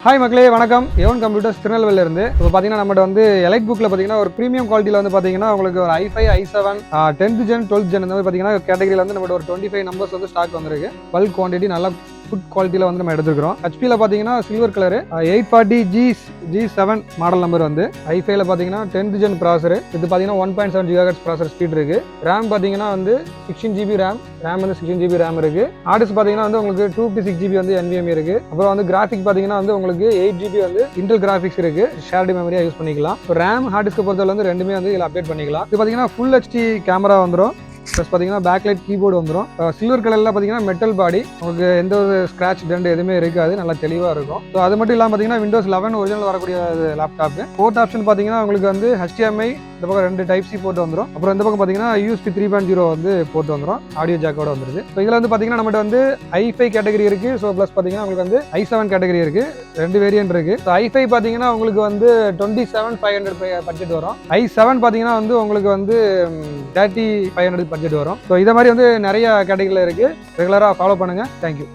Hi மக்களே வணக்கம். எவன் கம்ப்யூட்டர்ஸ் திருநெல்வேலியில இருந்து இப்போ பார்த்தீங்கன்னா நம்மகிட்ட வந்து எலைட் புக்கில் பார்த்தீங்கன்னா ஒரு ப்ரீமியம் குவாலிட்டியில் வந்து பார்த்தீங்கன்னா உங்களுக்கு ஒரு i5 i7 10th gen 12th gen இந்த மாதிரி பார்த்தீங்கன்னா கேட்டகரியில் வந்து நம்மகிட்ட ஒரு 25 நம்பர்ஸ் வந்து ஸ்டாக் வந்திருக்கு. பல்க் குவான்டிட்டி நல்லா ஃபுட் குவாலிட்டியில் வந்து நம்ம எடுத்துக்கிறோம். ஹெச்பியில் பார்த்தீங்கன்னா silver colour 840G7 model number வந்து i5ல பார்த்தீங்கன்னா 10th gen ப்ராசர் இது பார்த்தீங்கன்னா 1.7 GHz ப்ராசர் ஸ்பீட் இருக்கு. ரேம் பார்த்தீங்கன்னா வந்து 16GB ரேம் வந்து 16GB ரேம் இருக்கு. ஹார்டிஸ்க் பார்த்தீங்கன்னா வந்து உங்களுக்கு 256GB வந்து NVMe இருக்கு. அப்புறம் வந்து கிராஃபிக் பார்த்தீங்கன்னா வந்து உங்களுக்கு 8GB வந்து இன்டெல் கிராஃபிக்ஸ் இருக்கு. ஷேர்டு மெமரியா யூஸ் பண்ணிக்கலாம். ரேம் ஹார்டிஸ்க் பொறுத்தவரை வந்து ரெண்டுமே வந்து இதில் அப்டேட் பண்ணிக்கலாம். இது பார்த்தீங்கன்னா ஃபுல் HD கேமரா வந்துடும். ப்ளஸ் பார்த்தீங்கன்னா பேக்லைட் கீபோர்டு வந்துடும். சில்வர் கலரில் பார்த்தீங்கன்னா மெட்டல் பாடி உங்களுக்கு எந்த ஒரு ஸ்க்ராட்ச் டெண்ட் எதுவுமே இருக்காது, நல்லா தெளிவாக இருக்கும். ஸோ அது மட்டும் இல்லாமல் பார்த்தீங்கன்னா விண்டோஸ் 11 ஒரிஜினல் வரக்கூடிய லேப்டாப். போர்ட் ஆப்ஷன் பார்த்தீங்கன்னா உங்களுக்கு வந்து HDMI இந்த பக்கம் 2 Type-C போட்டு வந்துடும். அப்புறம் இந்த பக்கம் பார்த்தீங்கன்னா USB 3.0 வந்து போட்டு வந்துடும். ஆடியோ ஜாக்கோட வந்துருது. ஸோ இதில் வந்து பார்த்தீங்கன்னா நம்மகிட்ட வந்து i5 கேட்டகரி இருக்கு. ஸோ ப்ளஸ் பார்த்தீங்கன்னா உங்களுக்கு வந்து i7 கேட்டகரி இருக்கு. 2 வேரியன்ட் இருக்கு. ஸோ i5 பார்த்தீங்கன்னா உங்களுக்கு வந்து 27,500 பட்ஜெட் வரும். i7 பார்த்தீங்கன்னா வந்து உங்களுக்கு வந்து 30,500 பட்ஜெட் வரும். ஸோ இதை மாதிரி வந்து நிறைய கேட்டகரியில் இருக்கு. ரெகுலராக ஃபாலோ பண்ணுங்க. தேங்க்யூ.